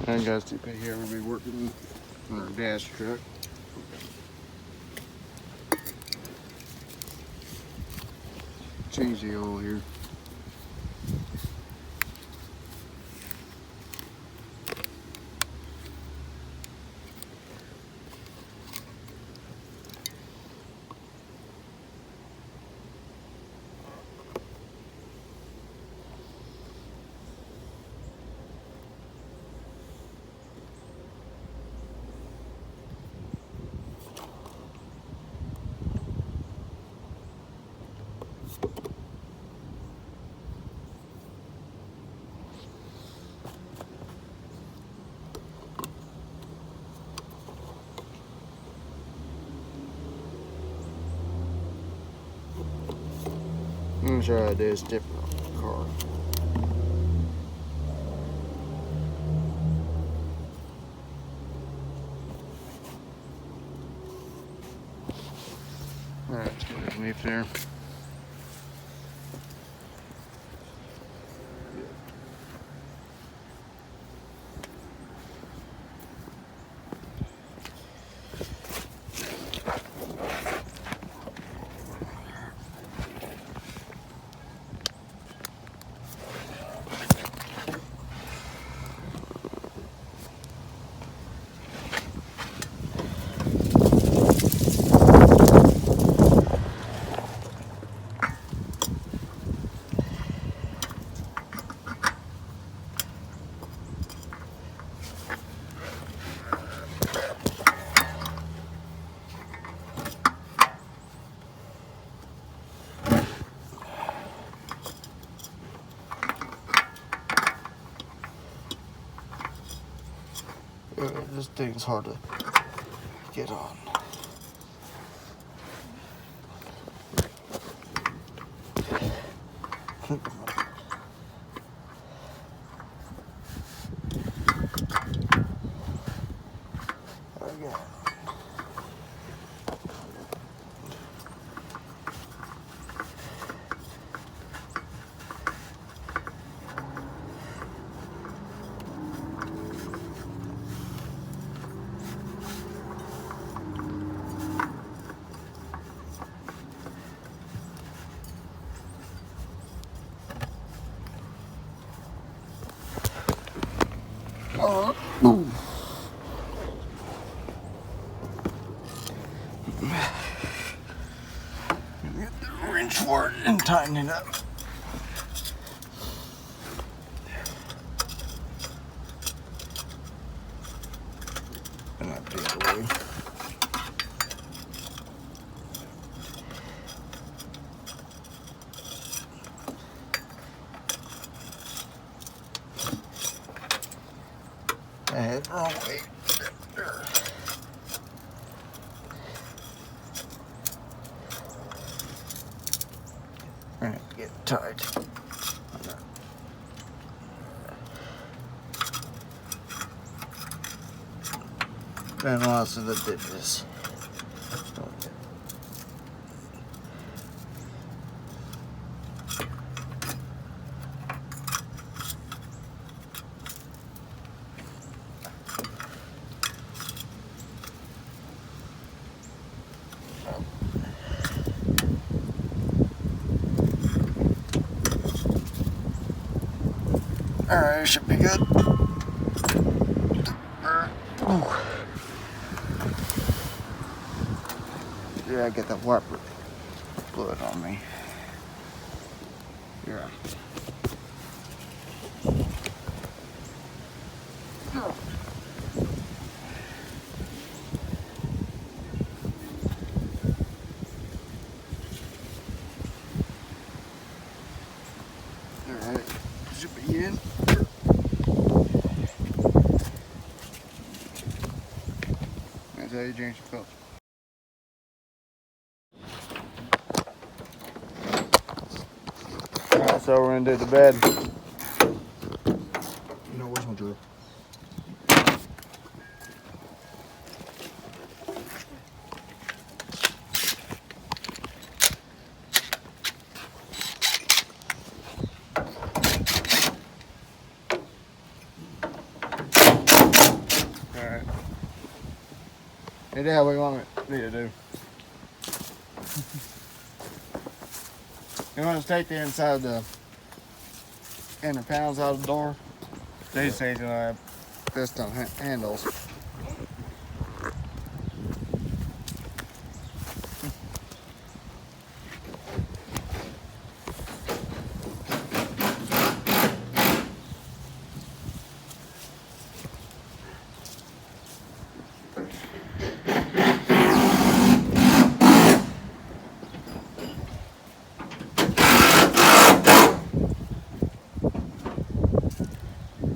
Alright guys, TP here. We're going to be working on our dash truck. Change the oil here. I'm sure I do. It's different on the car. Alright, let's get underneath there. This thing's hard to get on. Get the wrench for it and tighten it up. And that the other way. Wrong way. Alright, get tight. And lots of the ditches. Alright, should be good. Yeah, I get the wiper fluid on me. Yeah. Alright, should be in. That's how you change your filter. Alright, so we're gonna do the bed. No, where's my drill? Alright. Hey, Dad, what do you want me to do? You want to take the inside of the inner panels out of the door? These things gonna have piston handles.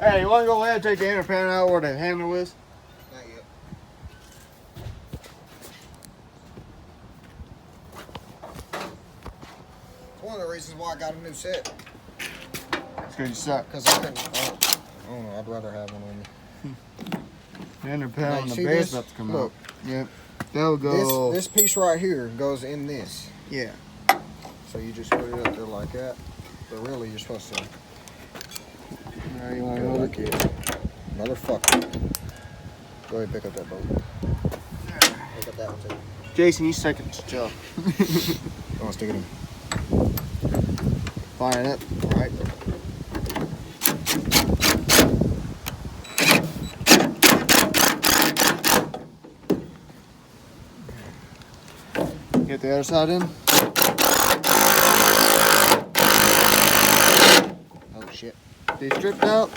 Hey, you want to go ahead and take the inner panel out where the handle is? Not yet. It's one of the reasons why I got a new set. It's because you suck. Because I couldn't. I don't know. I'd rather have one on me. The inner panel and the see base this? about to come Look. out. Yep. That'll go. This piece right here goes in this. Yeah. So you just put it up there like that. But really, you're supposed to. Now you want to Go hold like it? it. Motherfucker. Go ahead and pick up that boat. Pick up that one too. Jason, you second this job. I want to stick it in. Fire it up. All right. Get the other side in. Oh shit. They stripped out.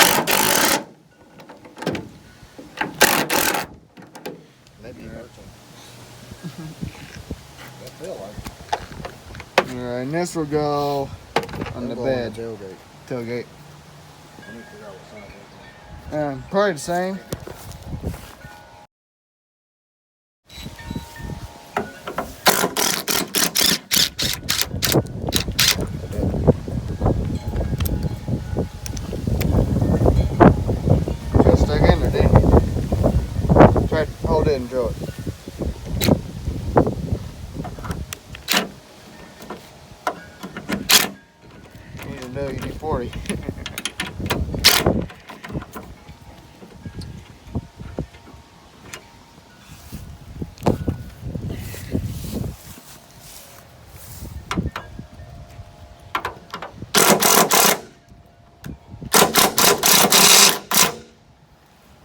Maybe it hurts them. I feel like. Alright, and this will go on the It'll go bed. On the tailgate. Tailgate. I need to figure out what size it is. Probably the same. Just stuck in there, didn't you? Try to hold it and draw it. You need to know you need 40.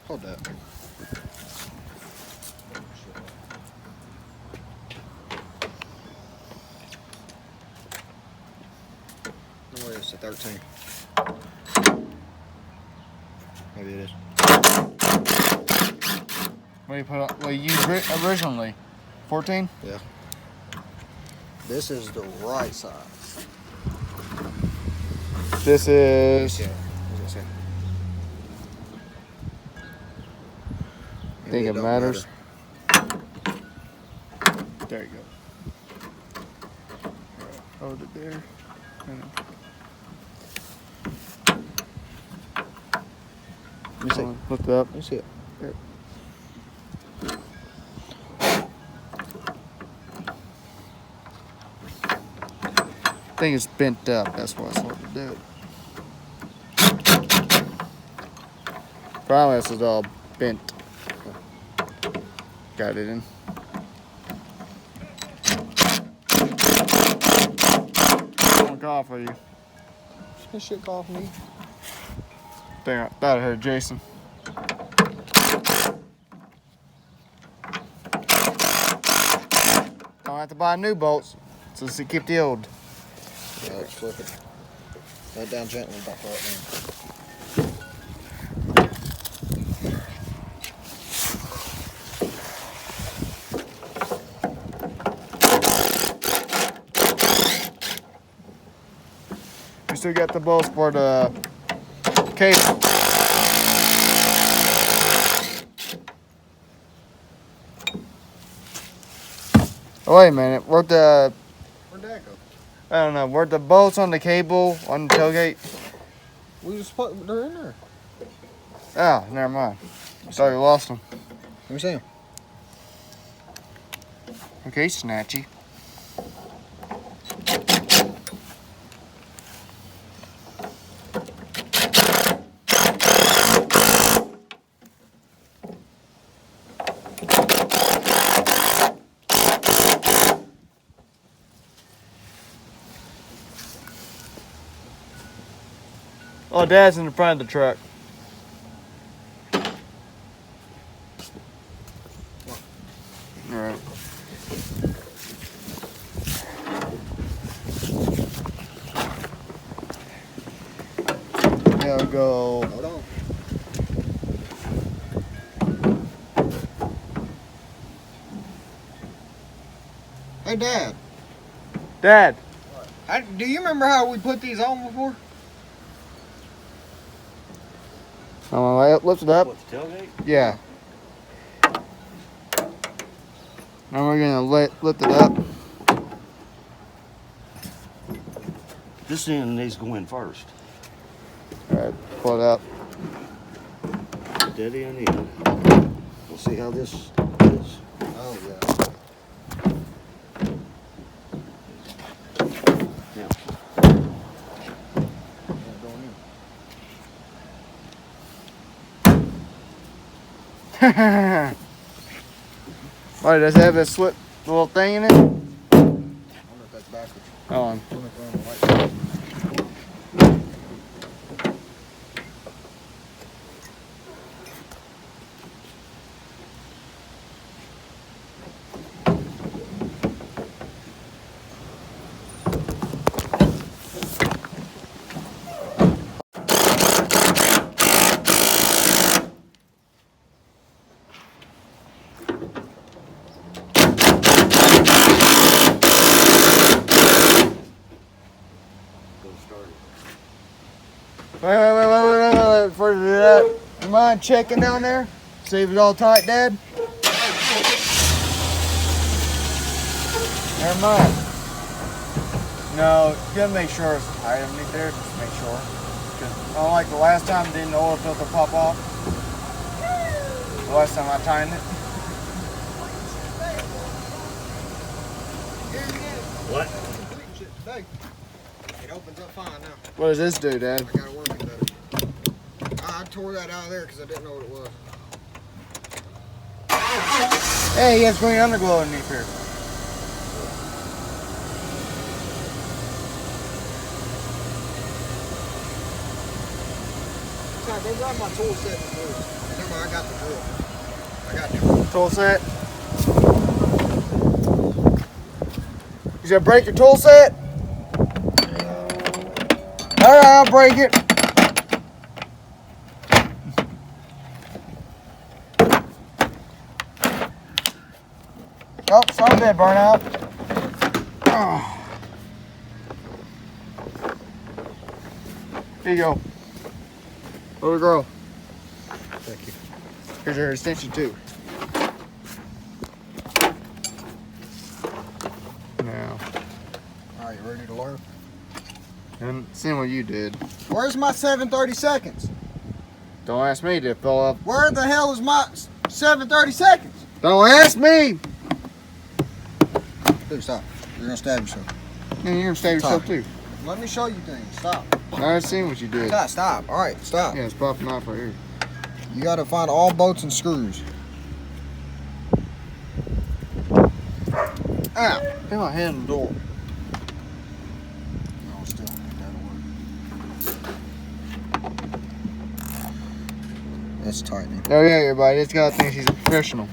Hold that. No way, it's a 13. Maybe it is. What do you put on? Well, you used originally 14? Yeah. This is the right size. This is. Yeah. What does it say? Think it don't matters. matter. There you go. Hold it there. Let me see. Lift it up. Let me see it. Yep. I think it's bent up. That's why it's hard to do it. Probably this is all bent. Got it in. One call for you. This shit off me. Dang, I thought I heard Jason. Don't have to buy new bolts, so to keep the old. Yeah, let's flip it. Let it down gently about that down. We still got the bolts for the cable. Oh, wait a minute. Where'd Where'd that go? I don't know. Where'd the bolts on the cable on the tailgate? We just put, they're in there. Oh, never mind. Thought you lost them. Let me see them. Okay, Snatchy. Oh, Dad's in the front of the truck. All right. Now go. Hold on. Hey, Dad. Dad. Do you remember how we put these on before? Lift it up. What, the tailgate? Yeah. Now we're gonna lift it up. This end needs to go in first. All right, pull it up. Dead end in. We'll see how this is. Oh, yeah. Now, Why does it have a slip little thing in it? I wonder if that's backwards. Hold on. I wonder if we're on the right side. go start it. Wait. Before you do that, you mind checking down there? See if it's all tight, Dad? Never mind. No, you gotta make sure it's tight underneath there. Just make sure. Cause unlike the last time, didn't the oil filter pop off? The last time I tightened it. What? Today. It opens up fine now. What does this do, Dad? I got it working better. I tore that out of there because I didn't know what it was. Hey, he has green underglow underneath here. Sorry, go grab my tool set and do it. Never mind, I got the drill. I got the Tool set. You gonna break your tool set? Alright, I'll break it. Oh, some of it burn out. Oh. Here you go. Little girl. Thank you. Here's your extension too. Now, Alright, you ready to learn? and seeing what you did. Where's my 730 seconds? Don't ask me to fill up. Where the hell is my 730 seconds? Don't ask me. Dude, stop. You're gonna stab yourself. And you're gonna stab yourself Stop. too. Let me show you things. Stop. I've seen what you did. Stop. Alright, stop. Yeah, it's popping off right here. You gotta find all bolts and screws. Ow! Hit my hand on the door. No, still. That'll work. That's tightening. Oh yeah, everybody. This guy thinks he's a professional.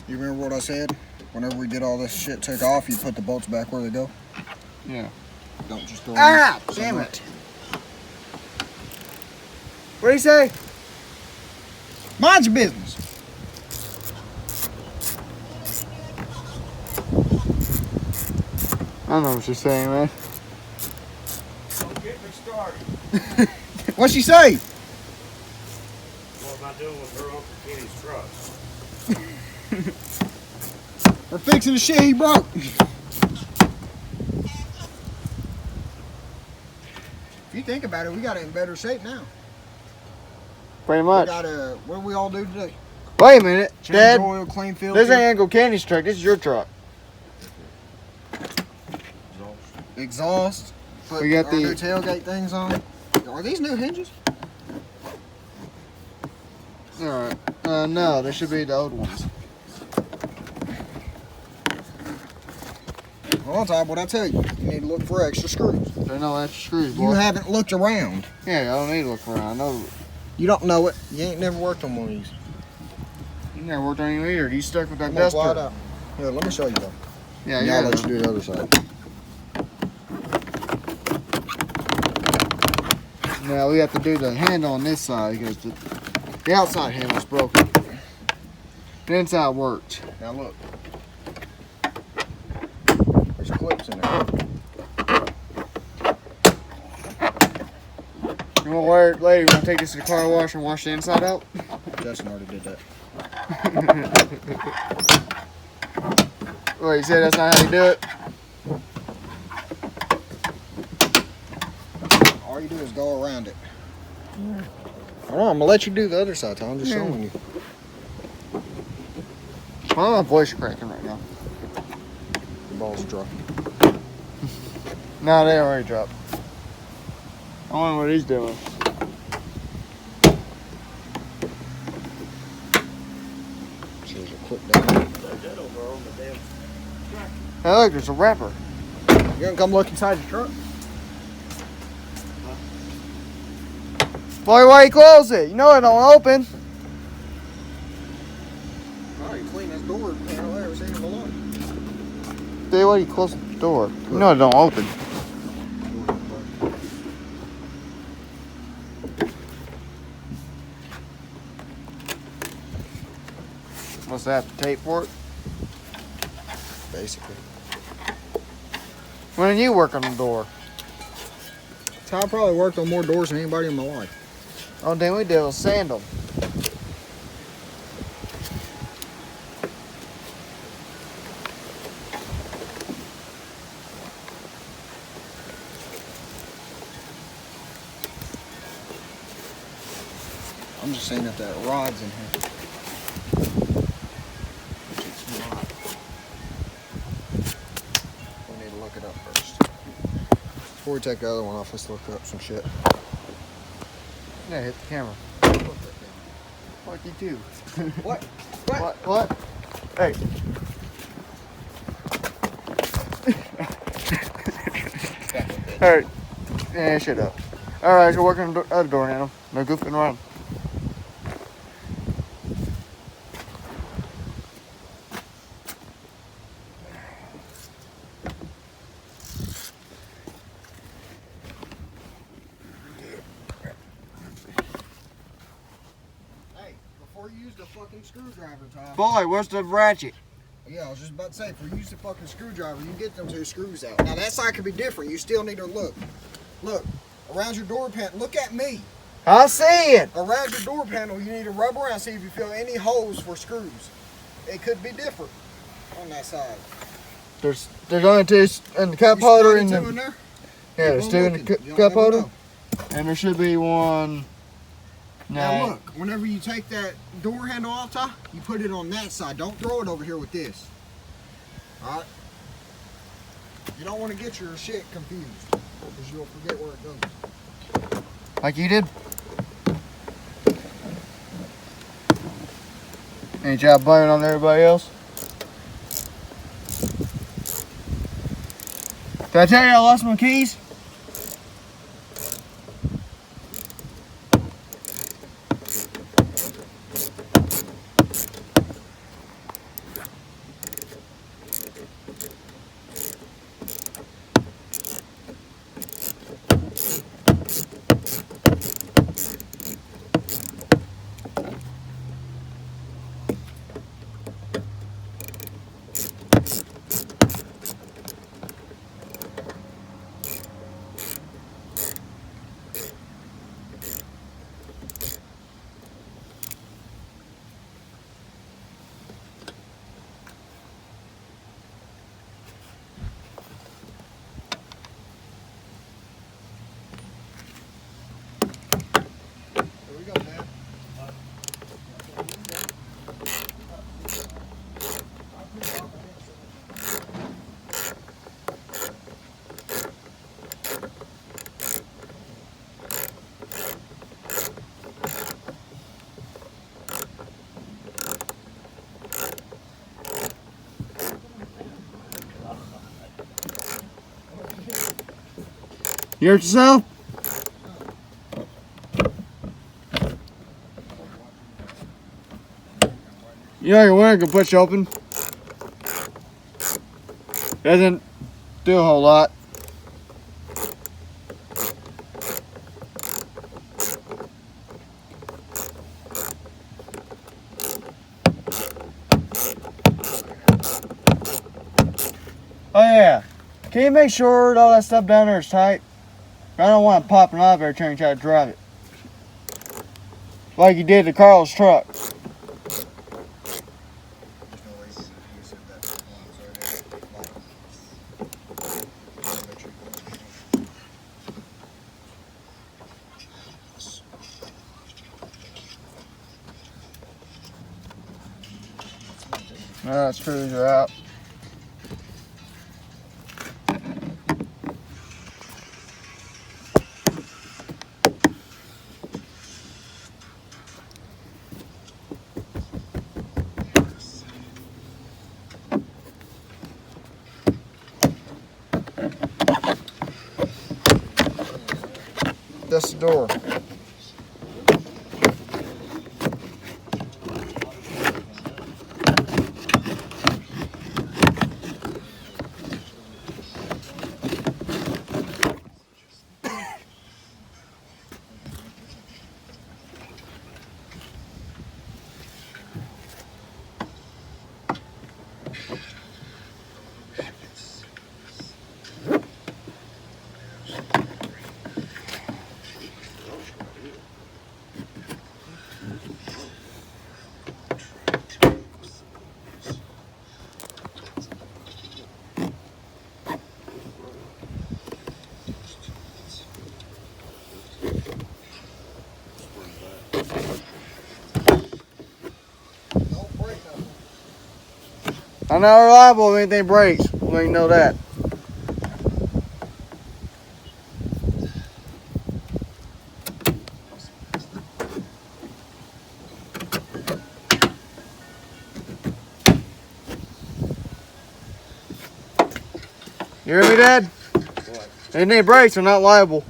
You remember what I said? Whenever we did all this shit take off, you put the bolts back where they go. Yeah. Don't just throw Ah! them Damn somewhere. it. What do you say? Mind your business. I don't know what you're saying, man. Don't get me started. What'd she say? What am I doing with her Uncle Kenny's truck? We're fixing the shit he broke. If you think about it, we got it in better shape now. Pretty We much. got what do we all do today? Wait a minute, Change Dad. oil, clean filter. This ain't Uncle Candy's truck. This is your truck. exhaust. put We got our the- new tailgate things on. Are these new hinges? Alright. No, they should be the old ones. Well, Todd, what I tell you, you need to look for extra screws. They're no extra screws, boy. You haven't looked around. Yeah, I don't need to look around. I know. You don't know it. You ain't never worked on one of these. You never worked on any either. You stuck with that I'm gonna slide duster. out. Here, let me show you though. Yeah, Yeah, I'll yeah. let you do the other side. Now we have to do the handle on this side because the outside handle's broken. The inside worked. Now look. There's clips in there. You want to wear it later? You want to take this to the car wash and wash the inside out? Justin already did that. Well, you said that's not how you do it? All you do is go around it. Hold on, I'm gonna let you do the other side, Tom. I'm just showing you. Well, my voice is cracking right now. The ball's dropped. No, they already dropped. I wonder what he's doing. So there's a clip down there. Like that over on the damn track. Hey, look, there's a wrapper. You gonna come look inside the truck? Boy, why you close it? You know it don't open. Oh, you clean this door panel there. It's in below. Dude, why you close the door? You know it don't open. What's that, the tape for it? Basically. When did you work on the door? Tom probably worked on more doors than anybody in my life. Oh, then we did was sand them. I'm just saying if that rod's in here. Which it's not. We need to look it up first. Before we take the other one off, let's look up some shit. Yeah, hit the camera. Fuck you too. What? What? Hey. Alright. Yeah, shut up. Alright, so working on the other door handle. No goofing around. Hey, before you use the fucking screwdriver, Tom. Boy, where's the ratchet? Yeah, I was just about to say, if you use the fucking screwdriver, you get them two screws out. Now that side could be different. You still need to look. Look, around your door panel. Look at me. I see it. Around your door panel, you need to rub around, see if you feel any holes for screws. It could be different on that side. There's only two in the cup You holder started and two the in there? yeah. There's Keep two on in the looking. You don't cup never holder, know. and there should be one. Now No. look, whenever you take that door handle off, Ty, you put it on that side. Don't throw it over here with this. Alright? You don't want to get your shit confused, because you'll forget where it goes. Like you did. Ain't y'all blaming on everybody else? Did I tell you I lost my keys? You hurt yourself? You know your window can push open. Doesn't do a whole lot. Oh yeah. Can you make sure all that stuff down there is tight? I don't want it popping off every time you try to drive it. Like you did to Carl's truck. Screws are out. That's the door. I'm not reliable if anything breaks. We know that. You hear me, Dad? What? Anything breaks, I'm not liable.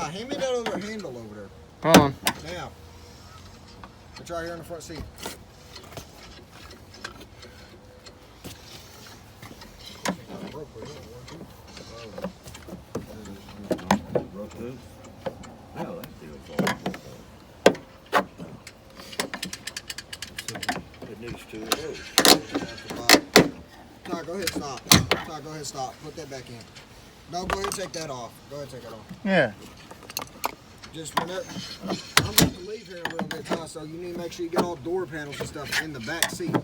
Hand me that other handle over there. Hold on. Now, it's right here in the front seat. It needs two of those. Ty, go ahead, stop. Ty, go ahead, stop. Put that back in. No, go ahead and take that off. Go ahead and take that off. Yeah. Just whenever, I'm going to leave here in a little bit, Ty, so you need to make sure you get all door panels and stuff in the back seat.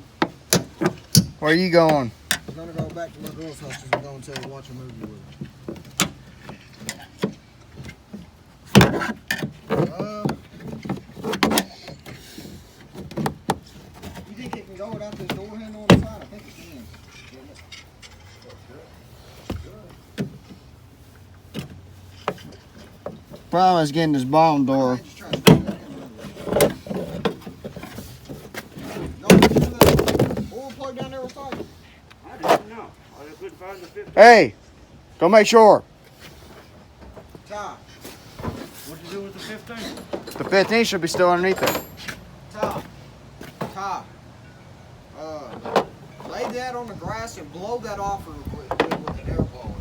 Where are you going? I'm going to go back to my girl's house because we're going to watch a movie with her. You think it can go without this door handle on the side? I think it can. Problem is getting this bottom door. Just try to do that. No, the oil plug down there was tight. I didn't know. I couldn't find the 15. Hey, go make sure. Ty, What'd you do with the 15? The 15 should be still underneath it. Ty, lay that on the grass and blow that off real quick with an air blower.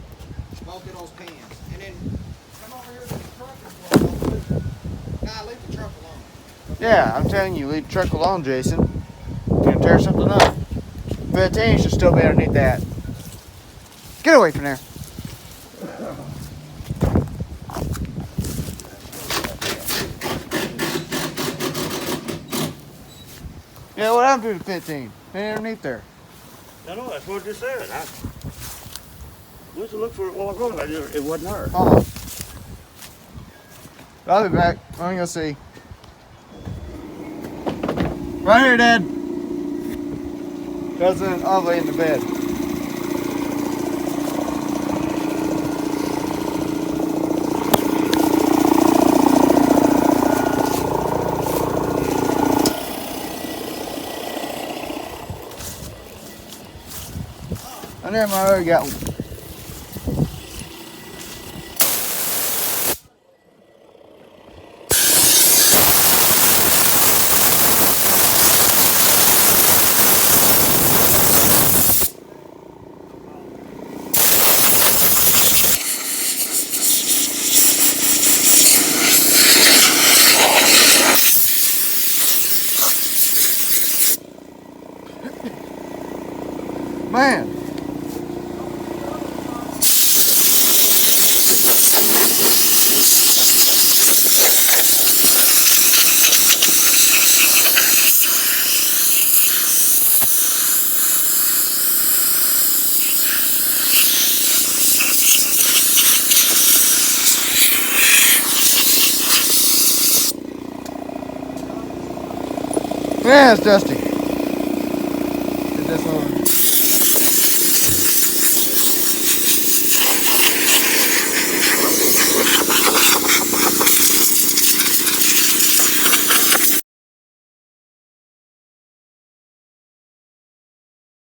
Smoke in those pans. And then come over here to the truck and blow it. Nah, leave the truck alone. Yeah, I'm telling you, leave the truck alone, Jason. You're gonna tear something up. 15 should still be underneath that. Get away from there. Yeah, what happened to the 15? They ain't underneath there. I know, that's what I just said. I went to look for it while ago, and it wasn't there. Hold on. I'll be back. I'm gonna see. Right here, Dad. Cousin I'll lay in the bed. I never already got one. Man. Yeah, it's dusty.